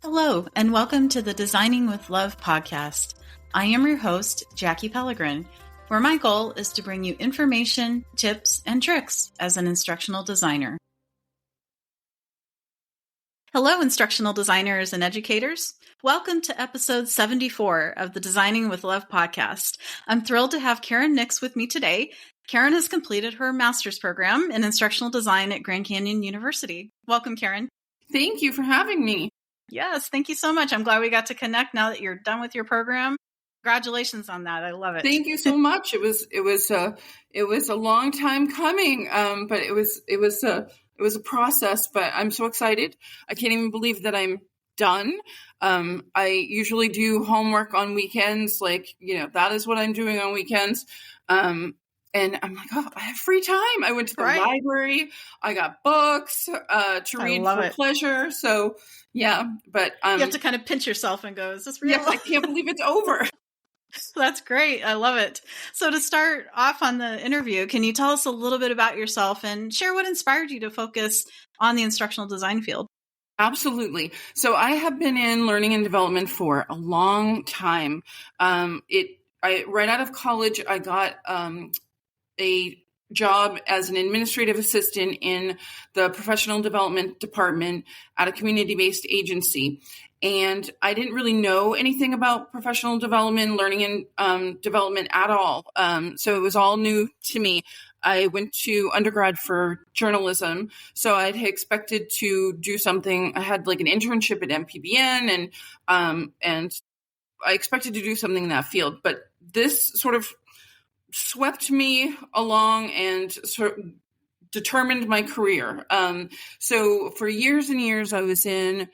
Hello, and welcome to the Designing with Love podcast. I am your host, Jackie Pellegrin, where my goal is to bring you information, tips, and tricks as an instructional designer. Hello, instructional designers and educators. Welcome to episode 74 of the Designing with Love podcast. I'm thrilled to have Karen Nix with me today. Karen has completed her master's program in instructional design at Grand Canyon University. Welcome, Karen. Thank you for having me. Yes, thank you so much. I'm glad we got to connect now that you're done with your program. Congratulations on that. I love it. Thank you so much. It was a long time coming, but it was a process. But I'm so excited. I can't even believe that I'm done. I usually do homework on weekends. That is what I'm doing on weekends. And I'm like, oh, I have free time. I went to the library. I got books to read for pleasure. So, yeah. But you have to kind of pinch yourself and go, is this real? Yes, I can't believe it's over. That's great. I love it. So to start off on the interview, can you tell us a little bit about yourself and share what inspired you to focus on the instructional design field? Absolutely. So I have been in learning and development for a long time. Right out of college, I got a job as an administrative assistant in the professional development department at a community-based agency. And I didn't really know anything about professional development, learning and development at all. So it was all new to me. I went to undergrad for journalism, so I'd expected to do something. I had like an internship at MPBN, and I expected to do something in that field. But this sort of swept me along and sort of determined my career. So for years and years, I was in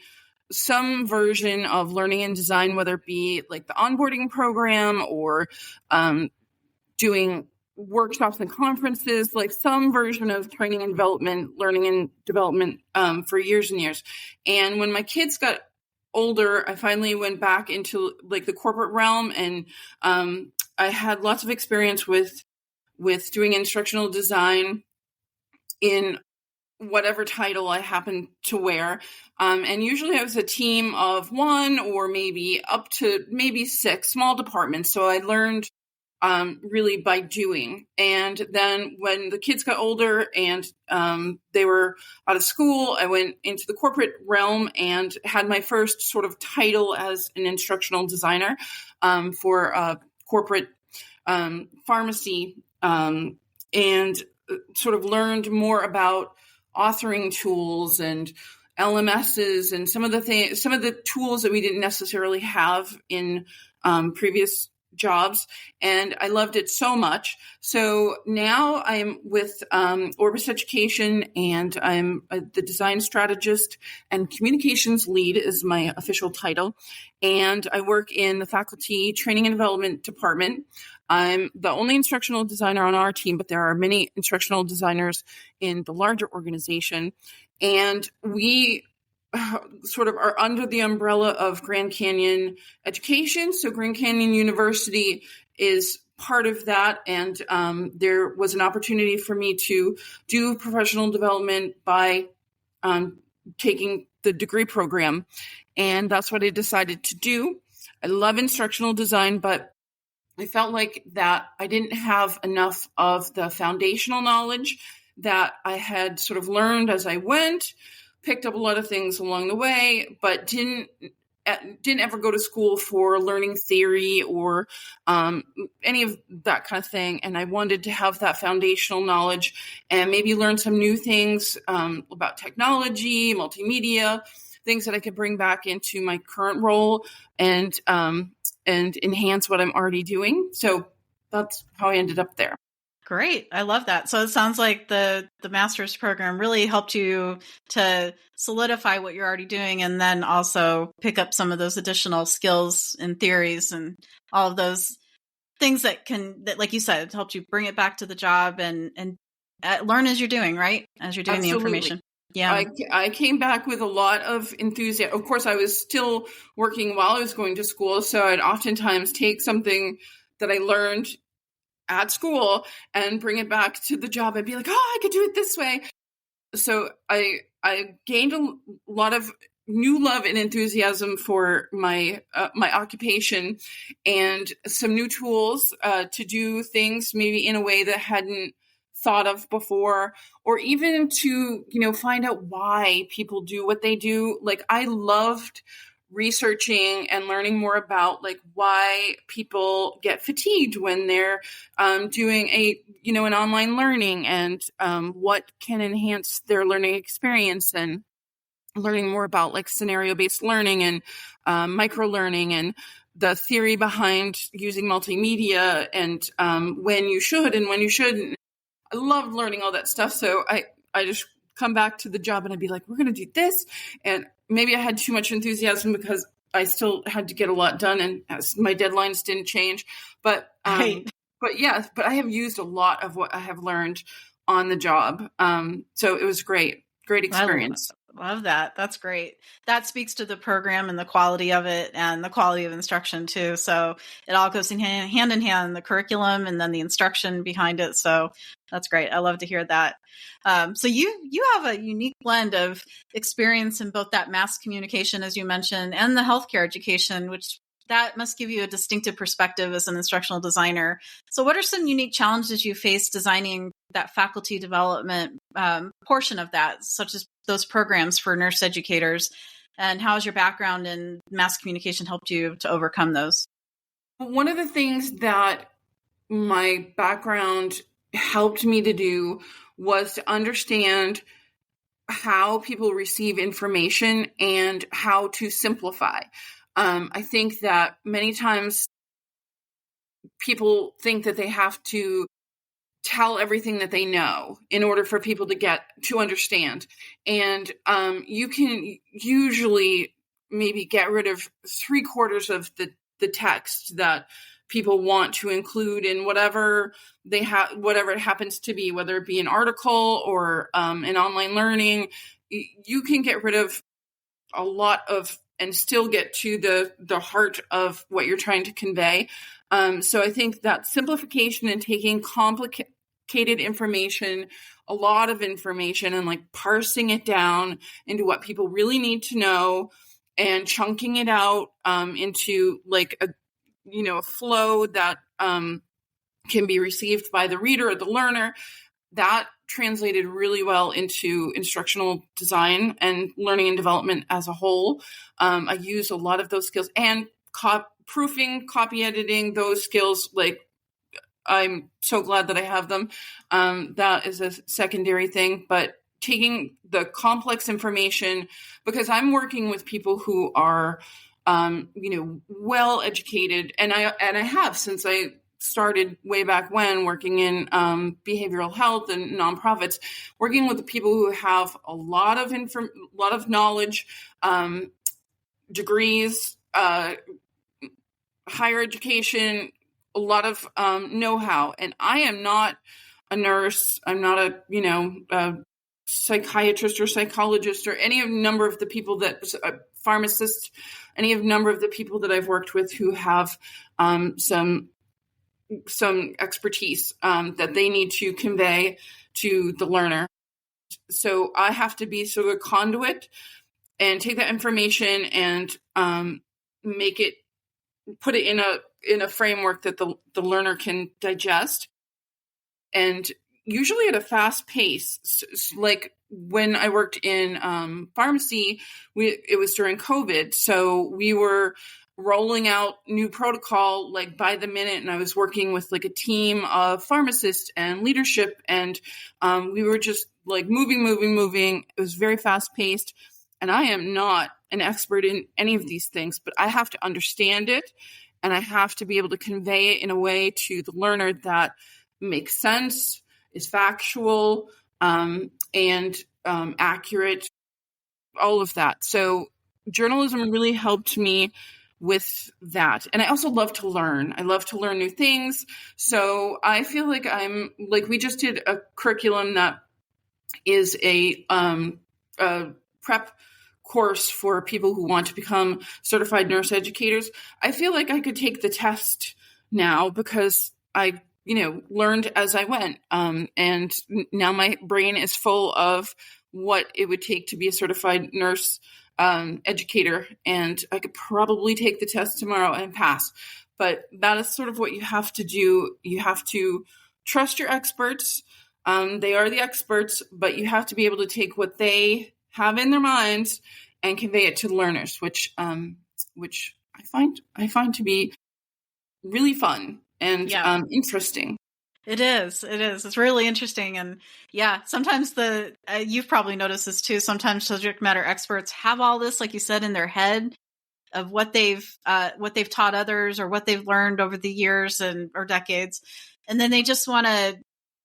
some version of learning and design, whether it be like the onboarding program or doing workshops and conferences, like some version of training and development, learning and development for years and years. And when my kids got older, I finally went back into like the corporate realm, and I had lots of experience with doing instructional design in whatever title I happened to wear. And usually I was a team of one or maybe up to maybe 6 small departments. So I learned really by doing. And then when the kids got older and they were out of school, I went into the corporate realm and had my first sort of title as an instructional designer for a corporate pharmacy, and sort of learned more about authoring tools and LMSs and some of the tools that we didn't necessarily have in previous jobs, and I loved it so much. So now I'm with Orbis Education, and I'm the design strategist and communications lead is my official title. And I work in the faculty training and development department. I'm the only instructional designer on our team, but there are many instructional designers in the larger organization. And we sort of are under the umbrella of Grand Canyon Education. So Grand Canyon University is part of that. And there was an opportunity for me to do professional development by taking the degree program. And that's what I decided to do. I love instructional design, but I felt like that I didn't have enough of the foundational knowledge that I had sort of learned as I went, picked up a lot of things along the way, but didn't ever go to school for learning theory or any of that kind of thing. And I wanted to have that foundational knowledge and maybe learn some new things about technology, multimedia, things that I could bring back into my current role and enhance what I'm already doing. So that's how I ended up there. Great. I love that. So it sounds like the master's program really helped you to solidify what you're already doing, and then also pick up some of those additional skills and theories and all of those things that like you said, it helped you bring it back to the job and learn as you're doing, right? As you're doing Absolutely. The information. Yeah. I came back with a lot of enthusiasm. Of course, I was still working while I was going to school, so I'd oftentimes take something that I learned at school and bring it back to the job. I'd be like, oh, I could do it this way. So I gained a lot of new love and enthusiasm for my occupation, and some new tools to do things maybe in a way that hadn't thought of before, or even to, find out why people do what they do. Like, I loved researching and learning more about like why people get fatigued when they're doing an online learning, and what can enhance their learning experience, and learning more about like scenario-based learning and micro learning, and the theory behind using multimedia, and when you should and when you shouldn't. I loved learning all that stuff. So I just come back to the job and I'd be like, we're going to do this. And maybe I had too much enthusiasm because I still had to get a lot done, and my deadlines didn't change. But Right. but I have used a lot of what I have learned on the job. So it was great experience. I love that. That's great. That speaks to the program and the quality of it, and the quality of instruction too. So it all goes hand in hand, the curriculum and then the instruction behind it. So that's great. I love to hear that. So you have a unique blend of experience in both that mass communication, as you mentioned, and the healthcare education, which that must give you a distinctive perspective as an instructional designer. So what are some unique challenges you face designing that faculty development portion of that, such as those programs for nurse educators? And how has your background in mass communication helped you to overcome those? One of the things that my background helped me to do was to understand how people receive information and how to simplify. I think that many times people think that they have to tell everything that they know in order for people to get to understand. And you can usually maybe get rid of 3/4 of the text that people want to include in whatever whatever it happens to be, whether it be an article or an online learning. You can get rid of a lot of and still get to the heart of what you're trying to convey. So I think that simplification and taking complicated information, a lot of information, and like parsing it down into what people really need to know, and chunking it out into like a flow that can be received by the reader or the learner. That translated really well into instructional design and learning and development as a whole. I use a lot of those skills, and proofing, copy editing, those skills. Like, I'm so glad that I have them. That is a secondary thing, but taking the complex information, because I'm working with people who are, well educated, and I have since I started way back when, working in behavioral health and nonprofits, working with the people who have a lot of knowledge, degrees, higher education, a lot of know-how. And I am not a nurse. I'm not a psychiatrist or psychologist, or any of number of the people that a pharmacist, any of number of the people that I've worked with who have some expertise that they need to convey to the learner. So I have to be sort of a conduit and take that information and put it in a framework that the learner can digest, and usually at a fast pace. Like when I worked in pharmacy, it was during COVID, so we were rolling out new protocol like by the minute, and I was working with like a team of pharmacists and leadership, and we were just like moving. It was very fast paced, and I am not an expert in any of these things, but I have to understand it, and I have to be able to convey it in a way to the learner that makes sense, is factual, and accurate, all of that. So journalism really helped me with that. And I also love to learn. I love to learn new things. So I feel like we just did a curriculum that is a prep course for people who want to become certified nurse educators. I feel like I could take the test now because I learned as I went. And now my brain is full of what it would take to be a certified nurse educator, and I could probably take the test tomorrow and pass. But that is sort of what you have to do. You have to trust your experts. They are the experts, but you have to be able to take what they have in their minds and convey it to the learners, which I find to be really fun and interesting. It is. It's really interesting. And yeah, sometimes you've probably noticed this too. Sometimes subject matter experts have all this, like you said, in their head of what they've taught others or what they've learned over the years or decades. And then they just want to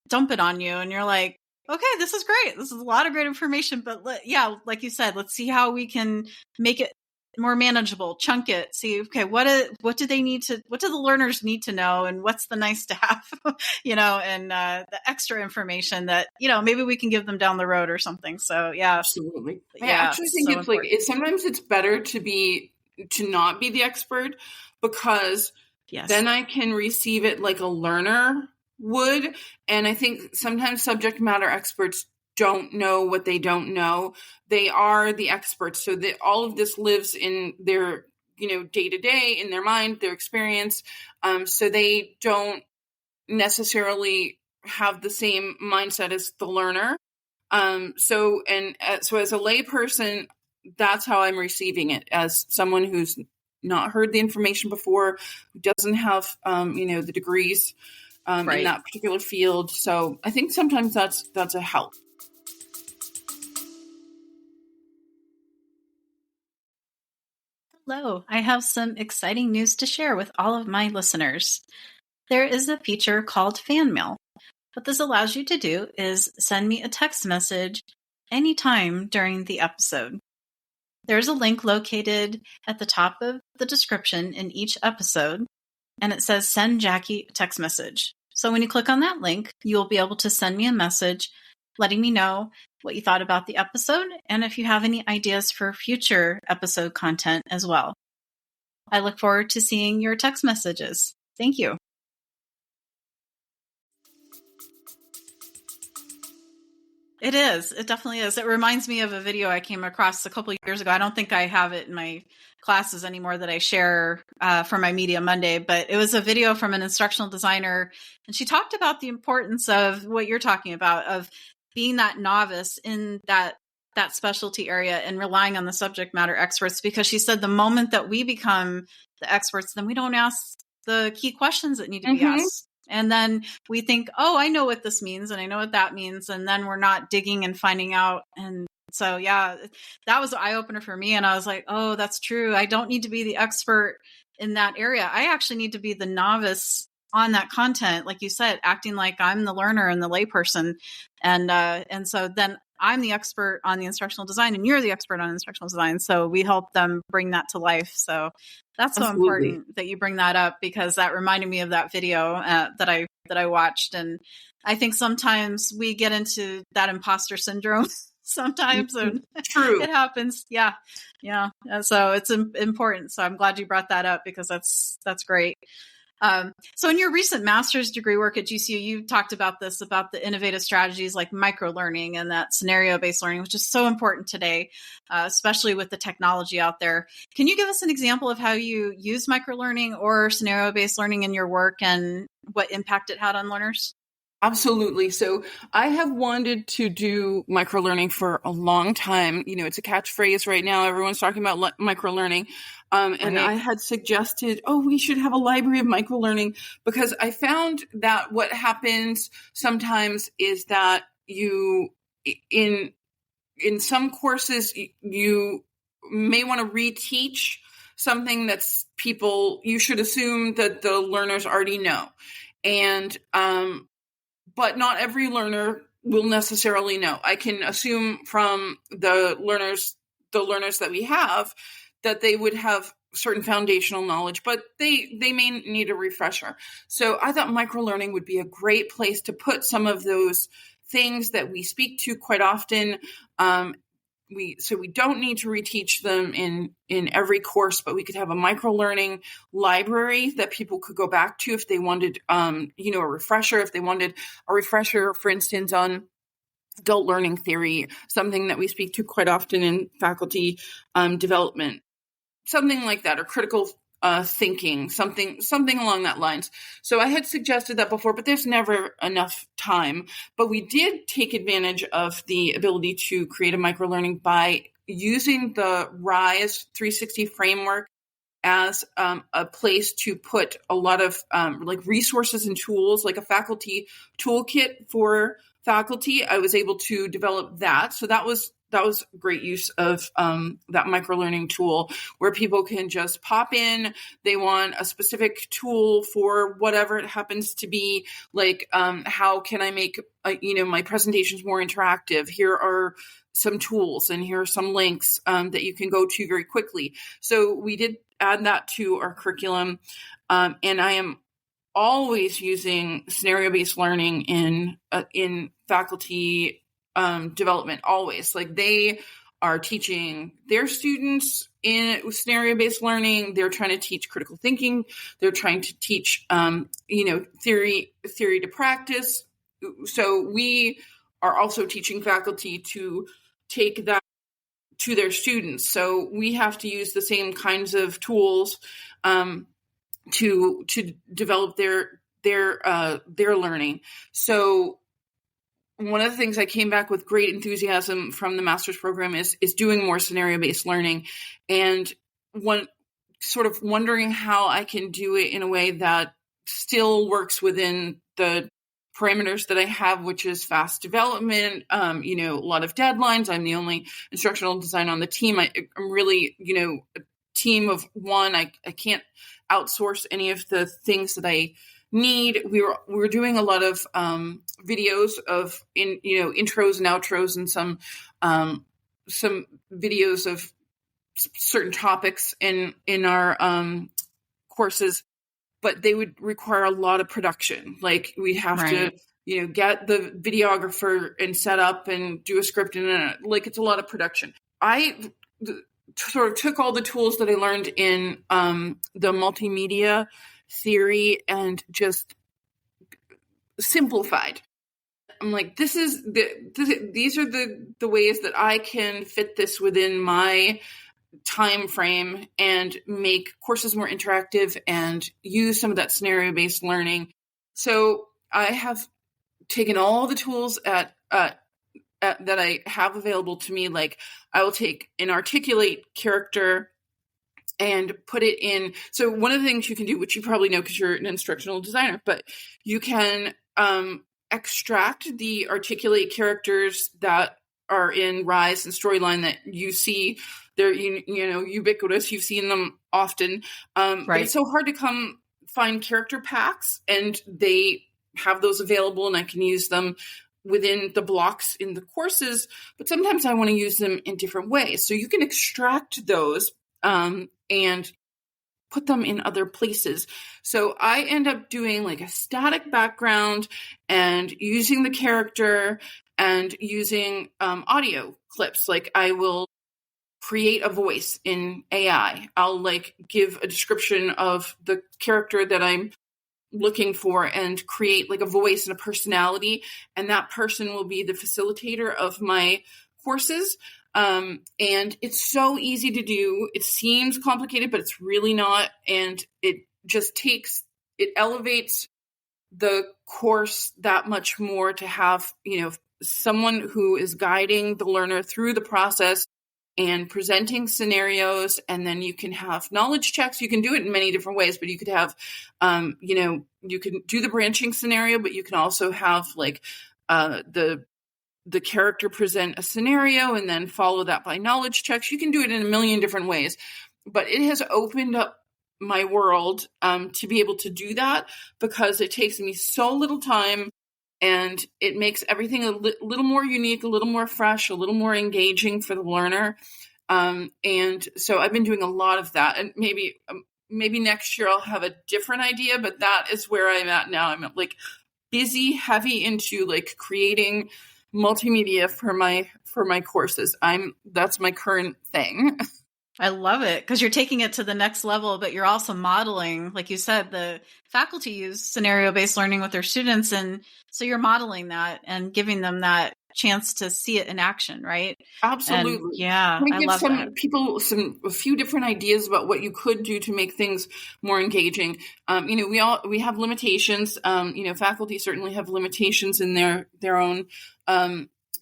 dump it on you. And you're like, okay, this is great. This is a lot of great information. But like you said, let's see how we can make it more manageable, chunk it, see, okay, what do the learners need to know, and what's the nice to have, and the extra information that, maybe we can give them down the road or something. So yeah. Absolutely. I actually think it's sometimes it's better to not be the expert, because then I can receive it like a learner would. And I think sometimes subject matter experts don't know what they don't know. They are the experts. So all of this lives in their, day to day, in their mind, their experience. So they don't necessarily have the same mindset as the learner. So as a lay person, that's how I'm receiving it, as someone who's not heard the information before, who doesn't have, the degrees in that particular field. So I think sometimes that's a help. Hello, I have some exciting news to share with all of my listeners. There is a feature called Fan Mail. What this allows you to do is send me a text message anytime during the episode. There's a link located at the top of the description in each episode, and it says Send Jackie a Text Message. So when you click on that link, you'll be able to send me a message letting me know what you thought about the episode, and if you have any ideas for future episode content as well. I look forward to seeing your text messages. Thank you. It is. It definitely is. It reminds me of a video I came across a couple of years ago. I don't think I have it in my classes anymore that I share for my Media Monday, but it was a video from an instructional designer, and she talked about the importance of what you're talking about, of being that novice in that specialty area and relying on the subject matter experts, because she said the moment that we become the experts, then we don't ask the key questions that need to be asked. And then we think, oh, I know what this means and I know what that means. And then we're not digging and finding out. And so, yeah, that was an eye opener for me. And I was like, oh, that's true. I don't need to be the expert in that area. I actually need to be the novice on that content. Like you said, acting like I'm the learner and the layperson. And so then I'm the expert on the instructional design and you're the expert on instructional design. So we help them bring that to life. So that's so important that you bring that up, because that reminded me of that video that I watched. And I think sometimes we get into that imposter syndrome sometimes, and True. It happens. Yeah. And so it's important. So I'm glad you brought that up, because that's great. So in your recent master's degree work at GCU, you talked about the innovative strategies like microlearning and that scenario-based learning, which is so important today, especially with the technology out there. Can you give us an example of how you use microlearning or scenario-based learning in your work and what impact it had on learners? Absolutely. So I have wanted to do microlearning for a long time. It's a catchphrase right now. Everyone's talking about microlearning. And I had suggested, we should have a library of microlearning, because I found that what happens sometimes is that you, in some courses, you may want to reteach something that's you should assume that the learners already know. And, but not every learner will necessarily know. I can assume from the learners that we have that they would have certain foundational knowledge, but they may need a refresher. So I thought microlearning would be a great place to put some of those things that we speak to quite often. We don't need to reteach them in every course, but we could have a microlearning library that people could go back to if they wanted, a refresher. If they wanted a refresher, for instance, on adult learning theory, something that we speak to quite often in faculty development, something like that, or critical thinking, something along that lines. So I had suggested that before, but there's never enough time. But we did take advantage of the ability to create a microlearning by using the RISE 360 framework as a place to put a lot of like resources and tools, like a faculty toolkit for faculty. I was able to develop that. So that was great use of that microlearning tool, where people can just pop in. They want a specific tool for whatever it happens to be, like how can I make my presentations more interactive? Here are some tools, and here are some links that you can go to very quickly. So we did add that to our curriculum, and I am always using scenario-based learning in faculty development. Always, like, they are teaching their students in scenario-based learning. They're trying to teach critical thinking. They're trying to teach theory to practice. So we are also teaching faculty to take that to their students. So we have to use the same kinds of tools to develop their learning. So one of the things I came back with great enthusiasm from the master's program is doing more scenario-based learning, and one sort of wondering how I can do it in a way that still works within the parameters that I have, which is fast development, a lot of deadlines. I'm the only instructional designer on the team. I'm really, a team of one. I can't outsource any of the things that I need. We were doing a lot of videos of intros and outros, and some videos of certain topics in our courses, but they would require a lot of production. Like, we have to, get the videographer and set up and do a script, and it's a lot of production. I sort of took all the tools that I learned in the multimedia theory and just simplified. I'm like, these are the ways that I can fit this within my time frame and make courses more interactive and use some of that scenario-based learning. So I have taken all the tools that I have available to me. Like, I will take an articulate character and put it in. So one of the things you can do, which you probably know because you're an instructional designer, but you can extract the articulate characters that are in RISE and Storyline that you see. They're ubiquitous. You've seen them often. Right. But it's so hard to find character packs, and they have those available, and I can use them within the blocks in the courses. But sometimes I want to use them in different ways. So you can extract those and put them in other places. So I end up doing like a static background and using the character and using audio clips. Like, I will create a voice in AI. I'll give a description of the character that I'm looking for and create like a voice and a personality. And that person will be the facilitator of my courses. And it's so easy to do. It seems complicated, but it's really not. And it just elevates the course that much more to have, someone who is guiding the learner through the process and presenting scenarios. And then you can have knowledge checks. You can do it in many different ways, but you could have, you can do the branching scenario, but you can also have the character present a scenario and then follow that by knowledge checks. You can do it in a million different ways, but it has opened up my world to be able to do that, because it takes me so little time, and it makes everything a little more unique, a little more fresh, a little more engaging for the learner. And so I've been doing a lot of that, and maybe next year I'll have a different idea, but that is where I'm at now. I'm busy, heavy into creating multimedia for my courses. That's my current thing. I love it, because you're taking it to the next level, but you're also modeling, like you said, the faculty use scenario-based learning with their students. And so you're modeling that and giving them that chance to see it in action, right? And Absolutely. yeah, Can I I give love that. some people a few different ideas about what you could do to make things more engaging? We have limitations. Faculty certainly have limitations in their own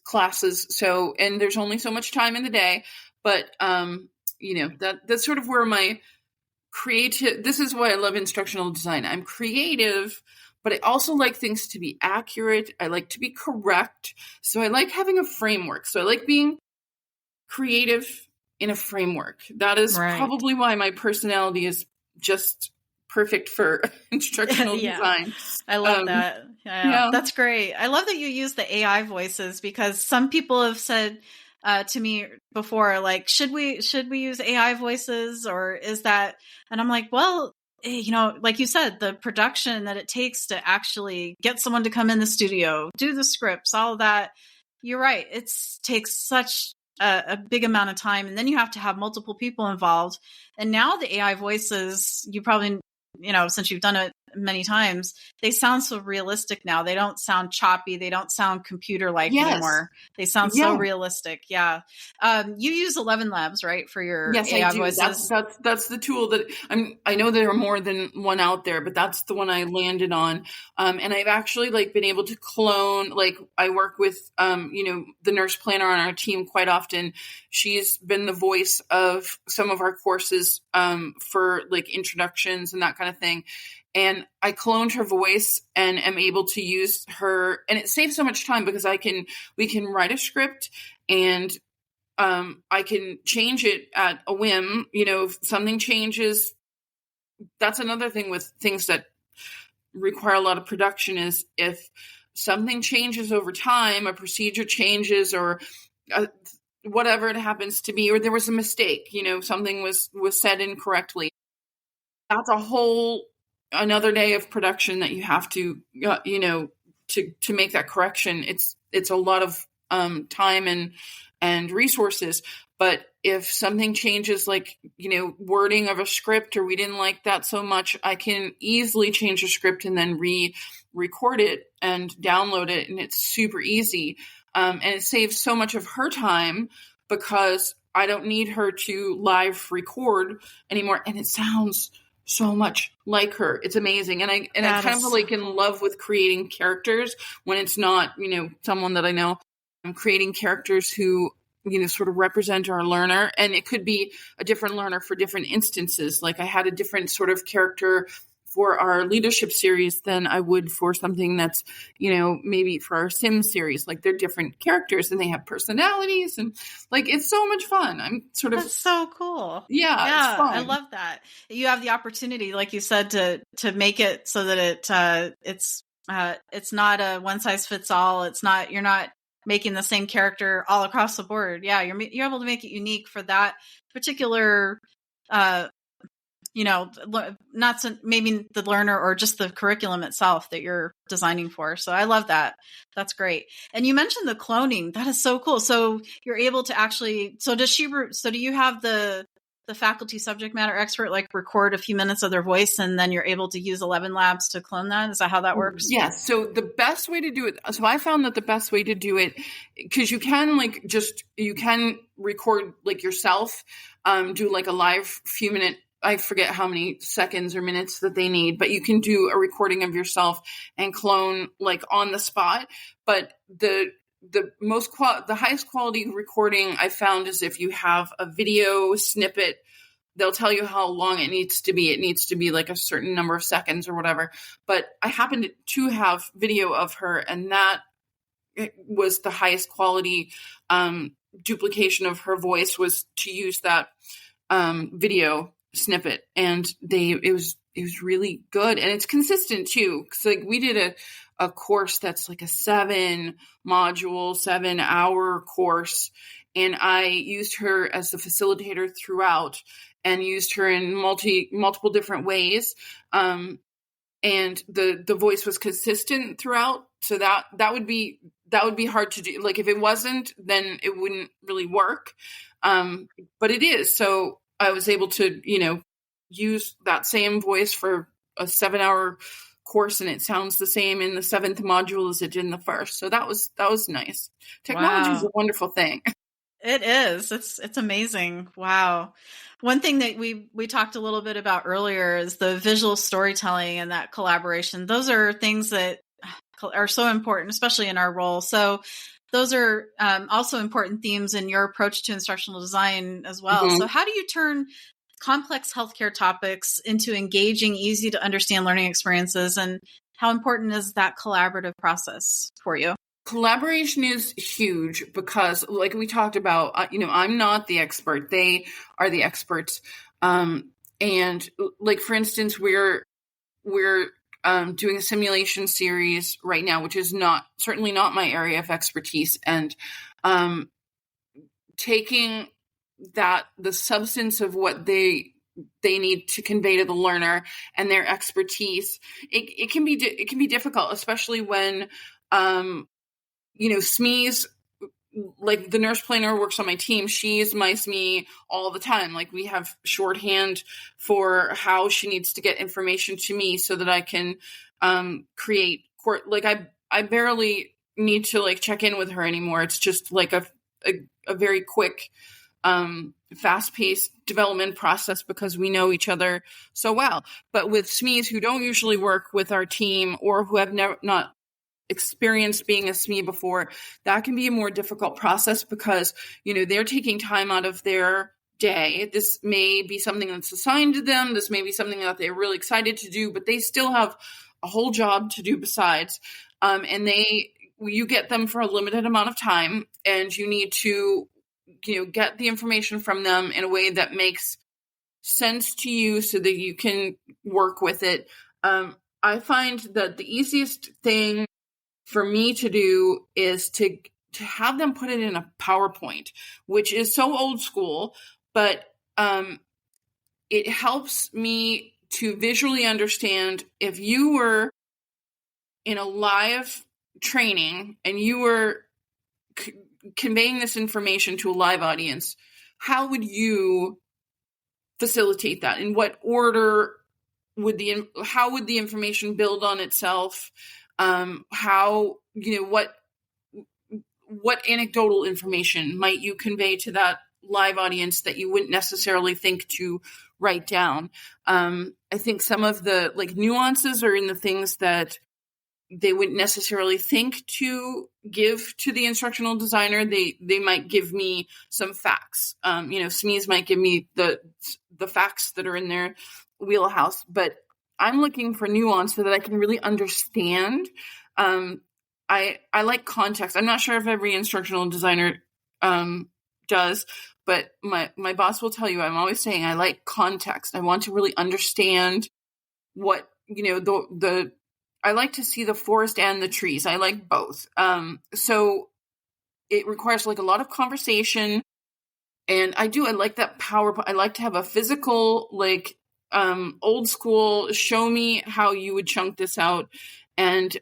classes. So, and there's only so much time in the day. But that's sort of where my creative. This is why I love instructional design. I'm creative, but I also like things to be accurate. I like to be correct. So I like having a framework. So I like being creative in a framework. That is Right. probably why my personality is just perfect for instructional Yeah. design. I love that. Yeah, Yeah. that's great. I love that you use the AI voices, because some people have said to me before, like, should we use AI voices, or is that? And I'm like, well, like you said, the production that it takes to actually get someone to come in the studio, do the scripts, all of that. You're right. It takes such a big amount of time, and then you have to have multiple people involved. And now the AI voices, you probably, since you've done it many times, they sound so realistic now. They don't sound choppy. They don't sound computer-like Yes. anymore. They sound so Yeah. realistic. Yeah. You use 11 Labs, right, for your Yes, I AI do. voices? That's the tool that I know there are more than one out there, but that's the one I landed on. And I've actually been able to clone. I work with the nurse planner on our team quite often. She's been the voice of some of our courses for introductions and that kind of thing. And I cloned her voice and am able to use her, and it saves so much time because we can write a script, and I can change it at a whim. If something changes, that's another thing with things that require a lot of production, is if something changes over time, a procedure changes, or whatever it happens to be, or there was a mistake, something was said incorrectly. That's a whole another day of production that you have to, to make that correction. It's a lot of time and resources. But if something changes, wording of a script, or we didn't like that so much, I can easily change the script and then record it and download it. And it's super easy. And it saves so much of her time because I don't need her to live record anymore. And it sounds so much like her. It's amazing. And I kind of in love with creating characters when it's not, someone that I know. I'm creating characters who, sort of represent our learner. And it could be a different learner for different instances. Like I had a different sort of character for our leadership series than I would for something that's, maybe for our sim series. They're different characters and they have personalities, and it's so much fun. That's so cool. Yeah, it's fun. I love that. You have the opportunity, like you said, to make it so that it's not a one size fits all. You're not making the same character all across the board. Yeah, you're able to make it unique for that particular not maybe the learner or just the curriculum itself that you're designing for. So I love that. That's great. And you mentioned the cloning. That is so cool. So you're able to actually, so do you have the faculty subject matter expert record a few minutes of their voice, and then you're able to use 11 Labs to clone that? Is that how that works? Yes. So the best way to do it, so I found that the best way to do it, because you can you can record yourself, do a live few minute, I forget how many seconds or minutes that they need, but you can do a recording of yourself and clone on the spot. But the highest quality recording I found is if you have a video snippet. They'll tell you how long it needs to be. It needs to be a certain number of seconds or whatever. But I happened to have video of her, and that was the highest quality duplication of her voice, was to use that video snippet, and it was really good, and it's consistent too. Because we did a course that's a 7-module, 7-hour course, and I used her as the facilitator throughout, and used her in multiple different ways, and the voice was consistent throughout. So that would be hard to do. If it wasn't, then it wouldn't really work. But it is. So I was able to, use that same voice for a 7-hour course and it sounds the same in the 7th module as it did in the first. So that was nice. Technology is a wonderful thing. It is. It's amazing. Wow. One thing that we talked a little bit about earlier is the visual storytelling and that collaboration. Those are things that are so important, especially in our role. So those are also important themes in your approach to instructional design as well. Mm-hmm. So how do you turn complex healthcare topics into engaging, easy to understand learning experiences, and how important is that collaborative process for you? Collaboration is huge because, like we talked about, I'm not the expert. They are the experts. And like, for instance, we're doing a simulation series right now, which is certainly not my area of expertise. And taking the substance of what they need to convey to the learner and their expertise, it can be difficult, especially when SMEs, like the nurse planner who works on my team, she's my SME all the time. Like, we have shorthand for how she needs to get information to me so that I can create like I barely need to like check in with her anymore. It's just like a very quick fast-paced development process because we know each other so well. But with SMEs who don't usually work with our team or who have not experienced being a SME before, that can be a more difficult process because, they're taking time out of their day. This may be something that's assigned to them. This may be something that they're really excited to do, but they still have a whole job to do besides. And you get them for a limited amount of time, and you need to, get the information from them in a way that makes sense to you so that you can work with it. I find that the easiest thing for me to do is to have them put it in a PowerPoint, which is so old school, but it helps me to visually understand. If you were in a live training and you were conveying this information to a live audience, how would you facilitate that? In what order how would the information build on itself? How, what anecdotal information might you convey to that live audience that you wouldn't necessarily think to write down? I think some of the nuances are in the things that they wouldn't necessarily think to give to the instructional designer. They might give me some facts. SMEs might give me the facts that are in their wheelhouse, but I'm looking for nuance so that I can really understand. I like context. I'm not sure if every instructional designer does, but my boss will tell you, I'm always saying I like context. I want to really understand what, I like to see the forest and the trees. I like both. So it requires a lot of conversation. And I like that PowerPoint. I like to have a physical, old school, show me how you would chunk this out, and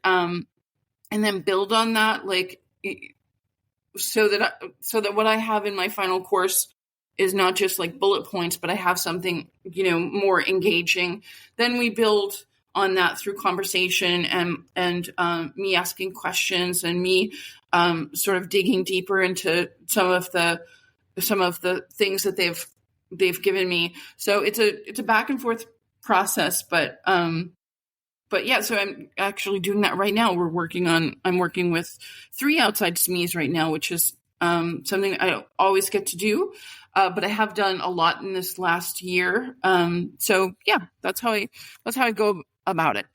then build on that, so that what I have in my final course is not just bullet points, but I have something, more engaging. Then we build on that through conversation and me asking questions and me sort of digging deeper into some of the things that they've given me. So it's a back and forth process, but yeah, so I'm actually doing that right now. I'm working with 3 outside SMEs right now, which is something I don't always get to do, but I have done a lot in this last year. So yeah, that's how I go about it.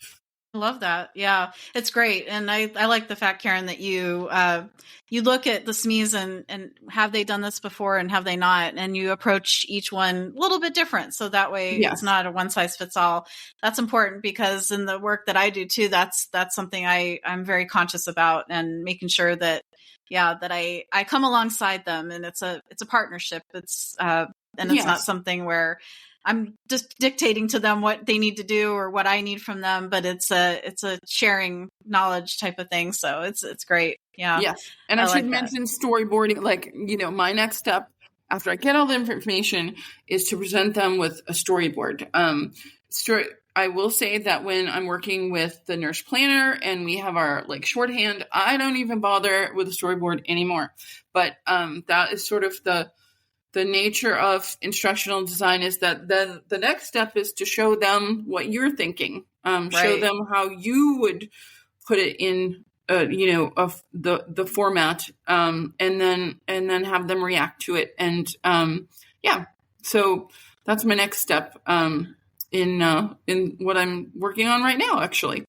I love that. Yeah, it's great. And I like the fact, Karen, that you look at the SMEs and have they done this before and have they not? And you approach each one a little bit different. So that way It's not a one size fits all. That's important because in the work that I do too, that's something I'm very conscious about, and making sure that I come alongside them, and it's a partnership. It's not something where I'm just dictating to them what they need to do or what I need from them, but it's a sharing knowledge type of thing. So it's great. Yeah. Yes. And I should mention storyboarding. My next step after I get all the information is to present them with a storyboard. I will say that when I'm working with the nurse planner and we have our like shorthand, I don't even bother with a storyboard anymore. But that is sort of the nature of instructional design, is that then the next step is to show them what you're thinking, show Right. them how you would put it in, of the format, and then have them react to it. And yeah, so that's my next step in what I'm working on right now, actually.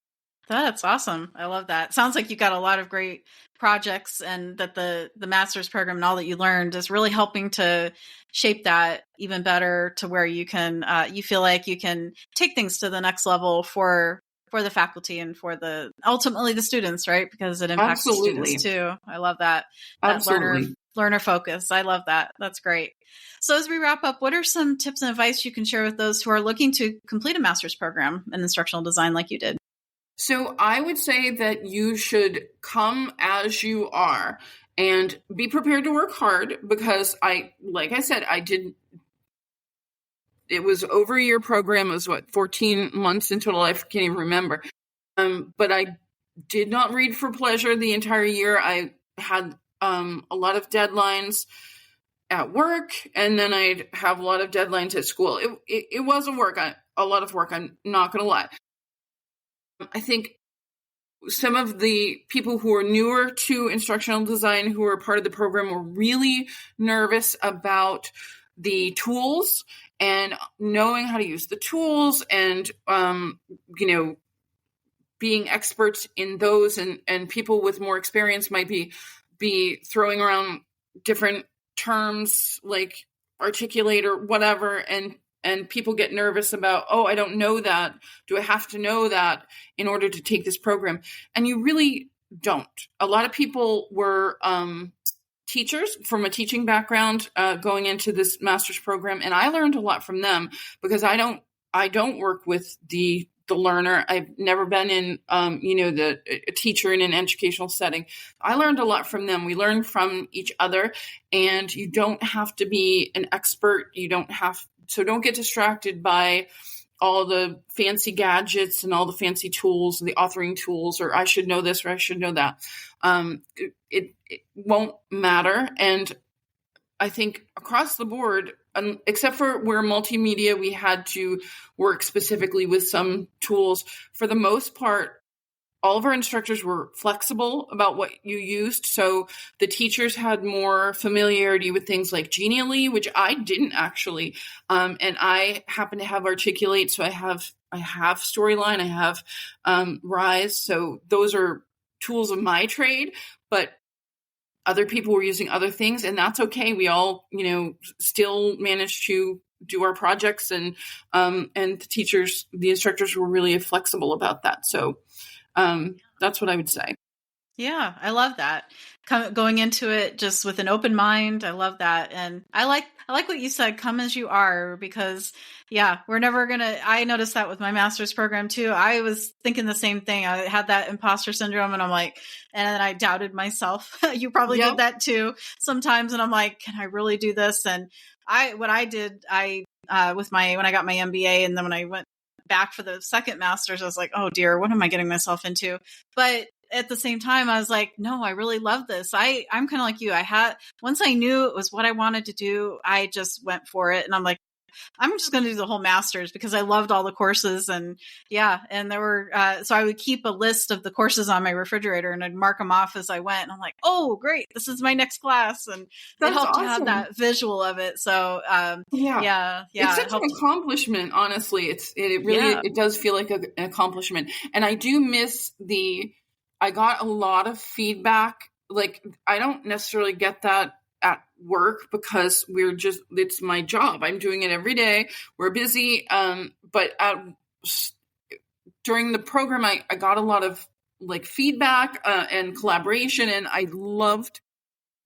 That's awesome. I love that. Sounds like you got a lot of great projects, and that the master's program and all that you learned is really helping to shape that even better to where you can you feel like you can take things to the next level for the faculty and for the ultimately the students, right? Because it impacts the Absolutely. students too. I love that. That Absolutely. learner focus. I love that. That's great. So as we wrap up, what are some tips and advice you can share with those who are looking to complete a master's program in instructional design like you did? So I would say that you should come as you are and be prepared to work hard, because like I said, it was over a year program. It was 14 months in total. I can't even remember. But I did not read for pleasure the entire year. I had a lot of deadlines at work, and then I'd have a lot of deadlines at school. It was a lot of work. I'm not going to lie. I think some of the people who are newer to instructional design, who are part of the program, were really nervous about the tools and knowing how to use the tools, and being experts in those, and people with more experience might be throwing around different terms like articulate or whatever, and people get nervous about, oh, I don't know that. Do I have to know that in order to take this program? And you really don't. A lot of people were teachers from a teaching background going into this master's program, and I learned a lot from them, because I don't work with the learner. I've never been in a teacher in an educational setting. I learned a lot from them. We learn from each other, and you don't have to be an expert. So don't get distracted by all the fancy gadgets and all the fancy tools, the authoring tools, or I should know this or I should know that. It won't matter. And I think across the board, except for where multimedia, we had to work specifically with some tools. For the most part, all of our instructors were flexible about what you used. So the teachers had more familiarity with things like Genially, which I didn't actually. And I happen to have Articulate. So I have Storyline, I have Rise. So those are tools of my trade, but other people were using other things, and that's okay. We all, still managed to do our projects, and the instructors were really flexible about that. So that's what I would say. Yeah, I love that. Going into it just with an open mind. I love that. And I like what you said, come as you are, because yeah, we're never I noticed that with my master's program too. I was thinking the same thing. I had that imposter syndrome, and I'm like, and then I doubted myself. You probably did that too sometimes. And I'm like, can I really do this? And when I got my MBA, and then when I went back for the second master's, I was like, oh dear, what am I getting myself into? But at the same time, I was like, no, I really love this. I'm kind of like you. Once I knew it was what I wanted to do, I just went for it. And I'm like, I'm just going to do the whole master's, because I loved all the courses. And yeah, and there were, so I would keep a list of the courses on my refrigerator, and I'd mark them off as I went. And I'm like, oh, great, this is my next class. And it helped to have that visual of it. So yeah. It's such an accomplishment, honestly. It does feel like an accomplishment. And I do miss I got a lot of feedback. Like, I don't necessarily get that at work, because it's my job. I'm doing it every day. We're busy. But during the program, I got a lot of like feedback and collaboration, and I loved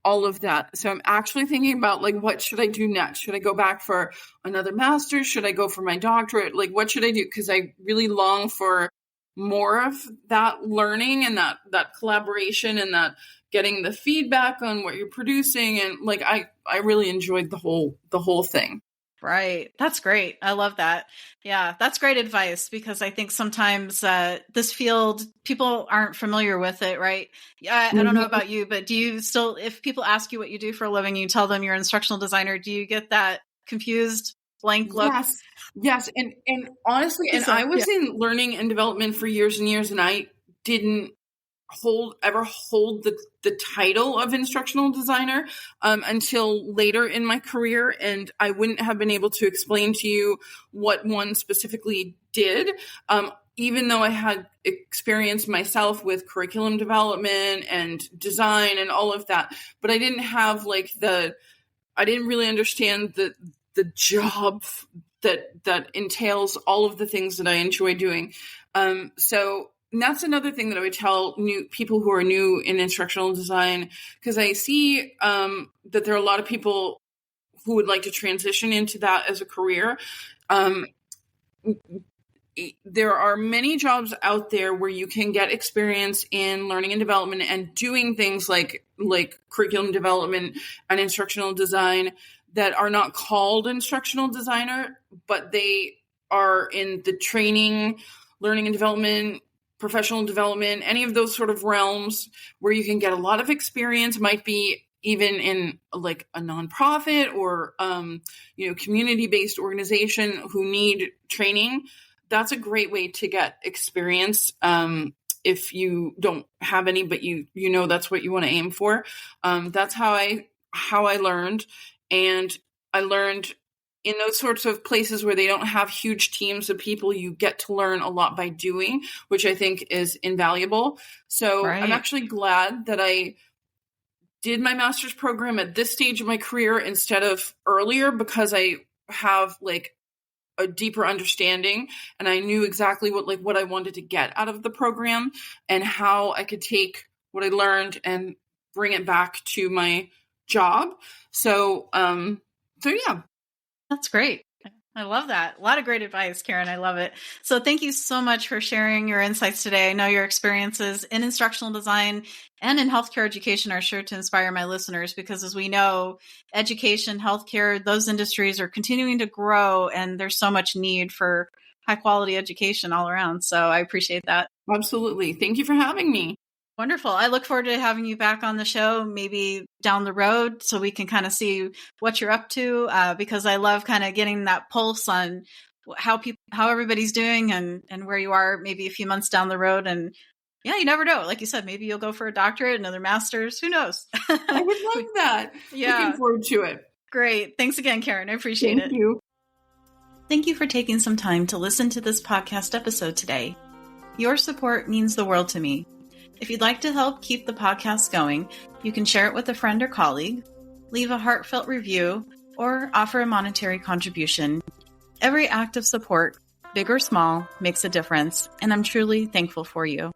all of that. So I'm actually thinking about, like, what should I do next? Should I go back for another master's? Should I go for my doctorate? Like, what should I do? Because I really long for more of that learning and that collaboration, and that getting the feedback on what you're producing. And like, I really enjoyed the whole thing. Right. That's great. I love that. Yeah, that's great advice because I think sometimes this field, people aren't familiar with it, right? Yeah, I don't know Mhm. about you, but do you still, if people ask you what you do for a living, you tell them you're an instructional designer, do you get that confused, blank look? Yes, yes, and honestly, and So, I yeah. was in learning and development for years and years, and I didn't hold the title of instructional designer until later in my career, and I wouldn't have been able to explain to you what one specifically did. Even though I had experience myself with curriculum development and design and all of that, but I didn't have like I didn't really understand the job that entails all of the things that I enjoy doing. So and that's another thing that I would tell new people who are new in instructional design, because I see that there are a lot of people who would like to transition into that as a career. Um, there are many jobs out there where you can get experience in learning and development and doing things like curriculum development and instructional design that are not called instructional designer, but they are in the training, learning and development, professional development, any of those sort of realms where you can get a lot of experience. Might be even in like a nonprofit or community-based organization who need training. That's a great way to get experience if you don't have any, but you know that's what you want to aim for. That's how I learned, and I learned in those sorts of places where they don't have huge teams of people. You get to learn a lot by doing, which I think is invaluable. So I'm Right. actually glad that I did my master's program at this stage of my career instead of earlier, because I have like a deeper understanding, and I knew exactly what I wanted to get out of the program and how I could take what I learned and bring it back to my job. So yeah. That's great. I love that. A lot of great advice, Karen. I love it. So thank you so much for sharing your insights today. I know your experiences in instructional design and in healthcare education are sure to inspire my listeners, because as we know, education, healthcare, those industries are continuing to grow, and there's so much need for high quality education all around. So I appreciate that. Absolutely. Thank you for having me. Wonderful. I look forward to having you back on the show, maybe down the road, so we can kind of see what you're up to, because I love kind of getting that pulse on how everybody's doing and where you are maybe a few months down the road. And yeah, you never know. Like you said, maybe you'll go for a doctorate, another master's. Who knows? I would love that. Looking Yeah. forward to it. Great. Thanks again, Karen. I appreciate Thank it. you. Thank you for taking some time to listen to this podcast episode today. Your support means the world to me. If you'd like to help keep the podcast going, you can share it with a friend or colleague, leave a heartfelt review, or offer a monetary contribution. Every act of support, big or small, makes a difference, and I'm truly thankful for you.